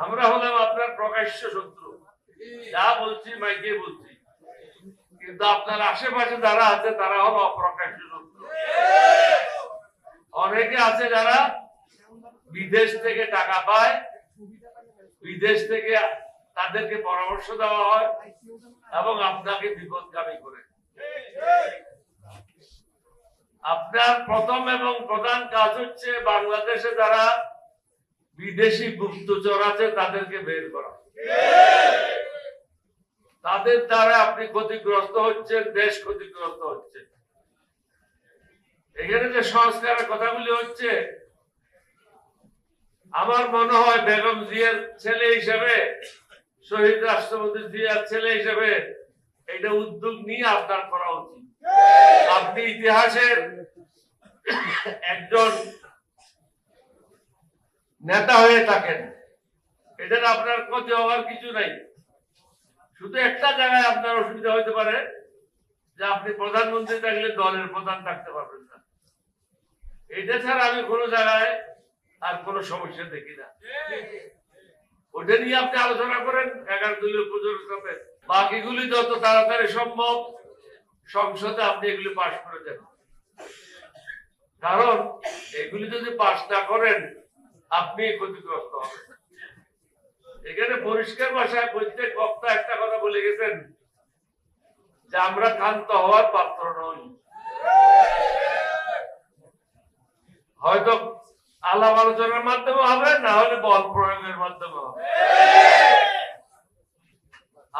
আমরা হলাম আপনার প্রকাশ্য শত্রু, যা বলছি মাইকে বলছি, কিন্তু আপনার আশেপাশে যারা আছে তারা হলো অপ্রকাশ্য শত্রু। অনেকে আছে যারা বিদেশ থেকে টাকা পায়, বিদেশ থেকে তাদেরকে পরামর্শ দেওয়া হয় এবং আপনাকে বিপদগামী করে। আপনার প্রথম এবং প্রধান কাজ হচ্ছে বাংলাদেশে যারা বিদেশি গুপ্তচর আছে তাদেরকে বের করা। তাদের দ্বারা আপনি ক্ষতিগ্রস্ত হচ্ছেন, দেশ ক্ষতিগ্রস্ত হচ্ছে। এখানে যে সংস্কারের কথাগুলি হচ্ছে, আমার মনে হয় বেগম জিয়ার ছেলে হিসেবে, শহীদ রাষ্ট্রপতি জিয়ার ছেলে হিসেবে এটা উদ্যোগ নিয়ে আপনার করা উচিত। আপনি ইতিহাসের একজন নেতা হয়ে থাকেন, এটার আপনার ক্ষতি হওয়ার কিছু নাই। শুধু একটা জায়গায় আপনার অসুবিধা হতে পারে যে আপনি প্রধানমন্ত্রী থাকলে দলের প্রধান থাকতে পারবেন না। এটা ছাড়া আমি কোনো জায়গায় আর কোনো সমস্যা দেখি না। ওটা নিয়ে আপনি আলোচনা করেন 11 দলীয় প্রযোজকের সাথে। বাকিগুলি যত তাড়াতাড়ি সম্ভব সংসদে আপনি এগুলি পাশ করে দেন, কারণ এগুলি যদি পাশ না করেন আপনি ক্ষতিগ্রস্ত হবেন। এখানে পরিষ্কার ভাষায় প্রত্যেক বক্তা একটা কথা বলে গেছেন যে আমরা ক্ষান্ত হওয়ার পাত্র নই। হয়তো আলাপ আলোচনার মাধ্যমে হবে, না হলে বল প্রয়োগের মাধ্যমে হবে।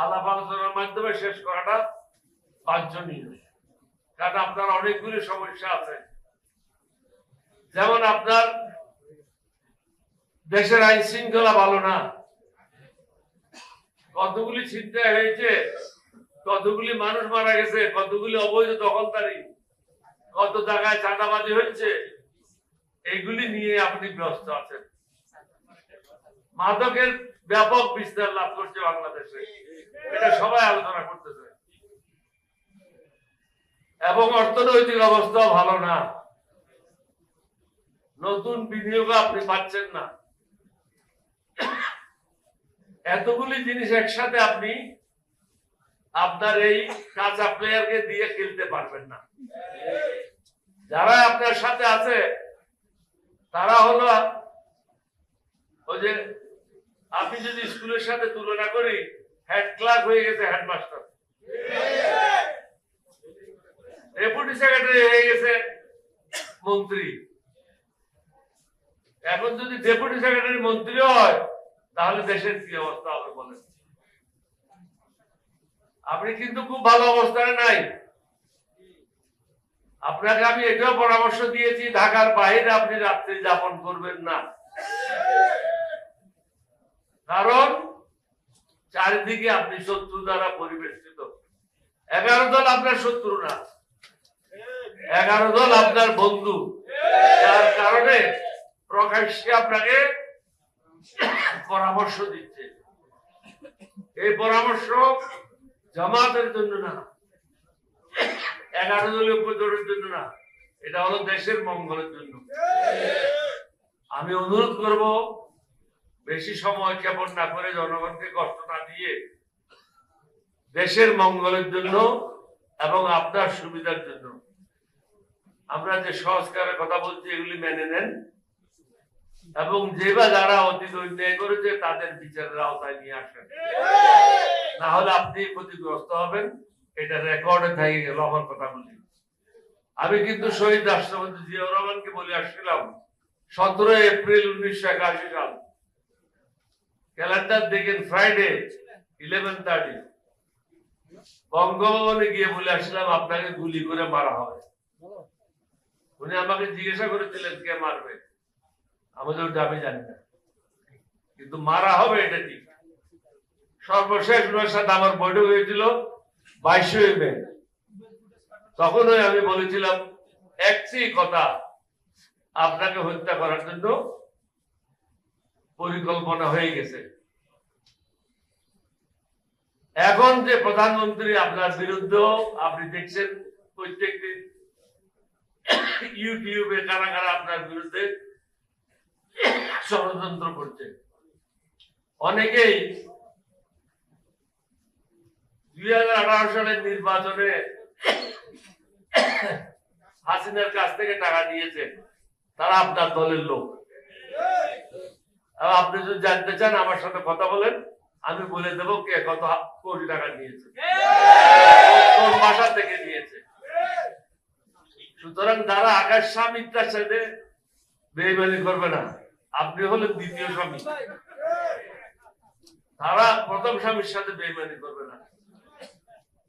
আলাপ আলোচনার মাধ্যমে শেষ করাটা বাঞ্ছনীয়, কারণ আপনার অনেকগুলি সমস্যা আছে। যেমন আপনার দেশের আইন শৃঙ্খলা ভালো না, কতগুলি ছিনতাই হয়েছে, কতগুলি মানুষ মারা গেছে, কতগুলি অবৈধ দখলদারি, কত জায়গায় চাঁদাবাজি হচ্ছে, এগুলি নিয়ে আপনি ব্যস্ত আছেন। মাদকের ব্যাপক বিস্তার লাভ করছে বাংলাদেশে, এটা সবাই আলোচনা করতেছে। এবং অর্থনৈতিক অবস্থা ভালো না, নতুন বিনিয়োগ আপনি পাচ্ছেন না। এতগুলি জিনিস একসাথে আপনি আপনার এই কাঁচা প্লেয়ারকে দিয়ে খেলতে পারবেন না। যারা আপনার সাথে আছে তারা হলো ওই যে আপনি যদি স্কুলের সাথে তুলনা করি, হেড ক্লার্ক হয়ে গেছে হেডমাস্টার, ডেপুটি সেক্রেটারি হয়ে গেছে মন্ত্রী। এখন যদি ডেপুটি সেক্রেটারি মন্ত্রী হয় তাহলে দেশের কি অবস্থা হবে বলেন? আপনি কিন্তু খুব ভালো অবস্থায় নাই। আপনাকে আমি এটাও পরামর্শ দিয়েছি, ঢাকার বাইরে আপনি রাত্রি যাপন করবেন না, কারণ চারিদিকে আপনি শত্রু দ্বারা পরিবেষ্টিত। 11 দল আপনার শত্রু না, 11 দল আপনার বন্ধু, যার কারণে প্রকাশ্যে আপনাকে পরামর্শ দিচ্ছে। এই পরামর্শ জামাতের জন্য না, 11 দলীয় উপজোটের জন্য না, এটা হলো দেশের মঙ্গলের জন্য। আমি অনুরোধ করব, বেশি সময় ক্ষেপণ না করে, জনগণকে কষ্ট না দিয়ে, দেশের মঙ্গলের জন্য এবং আপনার সুবিধার জন্য আমরা যে সংস্কারের কথা বলছি এগুলি মেনে নেন, এবং যেবা যারা অতীত অন্যায় করেছে তাদের বিচারের আওতায় নিয়ে আসেন, না হলে আপনি ক্ষতিগ্রস্ত হবেন। এটা রেকর্ডে থেকে গেল আমার কথা বলি। আমি কিন্তু শহীদ রাষ্ট্রপতি জিয়াউর রহমানকে বলে আসছিলাম 17 এপ্রিল 1981 সাল, ক্যালেন্ডার দেখেন, ফ্রাইডে 11:30 বঙ্গভবনে গিয়ে বলে আসলাম আপনাকে গুলি করে মারা হবে। উনি আমাকে জিজ্ঞাসা করেছিলেন কে মারবে, আমাদের ওটা আমি জানি না, কিন্তু মারা হবে এটা ঠিক। সর্বশেষ ওনার সাথে আমার বৈঠক হয়েছিল 22 মে। তখনই আমি বলেছিলাম একটি কথা, আপনাকে হত্যা করার জন্য পরিকল্পনা হয়ে গেছে। এখন যে প্রধানমন্ত্রী আপনার বিরুদ্ধে, আপনি দেখছেন প্রত্যেকদিন ইউটিউবে কারা কারা আপনার বিরুদ্ধে ষড়যন্ত্র করছে। অনেকেই 2018 সালের নির্বাচনে হাসিনার কাছ থেকে টাকা নিয়েছে, তারা আপনার দলের লোক। আপনি যদি জানতে চান আমার সাথে কথা বলেন, আমি বলে দেবো কে কত কোটি টাকা নিয়েছে, কোন ভাষা থেকে নিয়েছে। সুতরাং যারা আগের স্বামীর সাথে বেইমানি করবে না, আপনি হলেন দ্বিতীয় স্বামী, তারা প্রথম স্বামীর সাথে বেইমানি করবে না।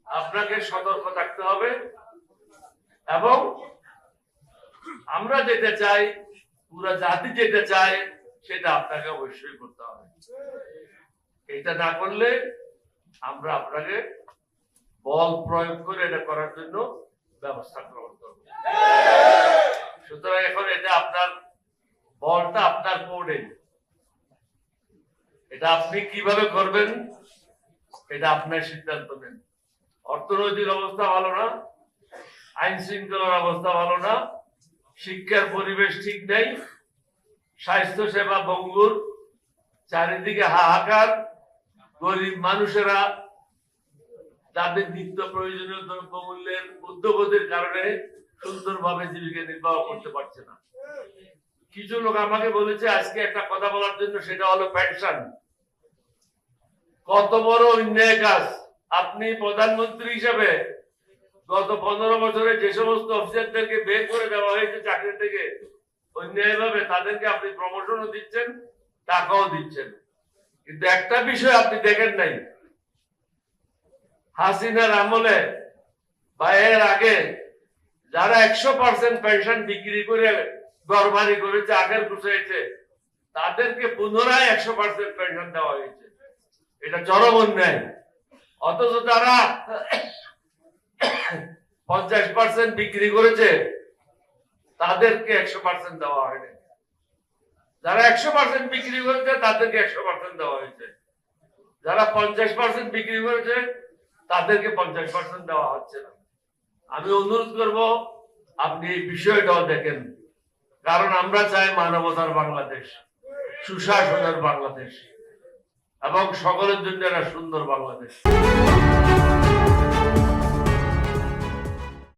আপনাকে সতর্ক থাকতে হবে এবং আমরা যেতে চাই, পুরা জাতি যেতে চায়, সেটা আপনাকে অবশ্যই করতে হবে। এটা না করলে আমরা আপনাকে বল প্রয়োগ করে এটা করার জন্য ব্যবস্থা গ্রহণ করব। সুতরাং এখন এটা আপনার বলটা আপনার কোর্টে, এটা আপনি কিভাবে করবেন এটা আপনার সিদ্ধান্ত নেন। অর্থনৈতিক অবস্থা ভালো না, আইন শৃঙ্খলার অবস্থা ভালো না, শিক্ষার পরিবেশ ঠিক নেই, স্বাস্থ্য সেবা ভঙ্গুর, চারিদিকে হাহাকার, গরিব মানুষেরা তাদের নিত্য প্রয়োজনীয় দ্রব্যমূল্যের ঊর্ধ্বগতির কারণে সুন্দরভাবে জীবিকা নির্বাহ করতে পারছে না। কিছু লোক আমাকে বলেছে আজকে একটা কথা বলার জন্য, সেটা হলো পেনশন। কত বড় অন্যায় কাজ! আপনি প্রধানমন্ত্রী হিসেবে গত 15 বছরে যে সমস্ত অফিসারদেরকে বের করে দেওয়া হয়েছে চাকরি থেকে অন্যায় ভাবে, তাদেরকে আপনি প্রমোশনও দিচ্ছেন, টাকাও দিচ্ছেন। কিন্তু একটা বিষয় আপনি দেখেন নাই, হাসিনার আমলে বা এর আগে যারা 100% পেনশন বিক্রি করে ঘরবাড়ি করেছে, আগের গুছাইছে, তাদেরকে পুনরায় 100% পেনশন দেওয়া হয়েছে। এটা চরম অন্যায়। অথচ তারা 50% বিক্রি করেছে, তাদেরকে 100% দেওয়া হয়নি। যারা 100% বিক্রি করেছে তাদেরকে 100% দেওয়া হয়েছে। যারা 50% বিক্রি করেছে তাদেরকে 50% দেওয়া হচ্ছে না। আমি অনুরোধ করব আপনি এই বিষয়টাও দেখেন, কারণ আমরা চাই মানবতার বাংলাদেশ, সুশাসনের বাংলাদেশ এবং সকলের জন্য একটা সুন্দর বাংলাদেশ।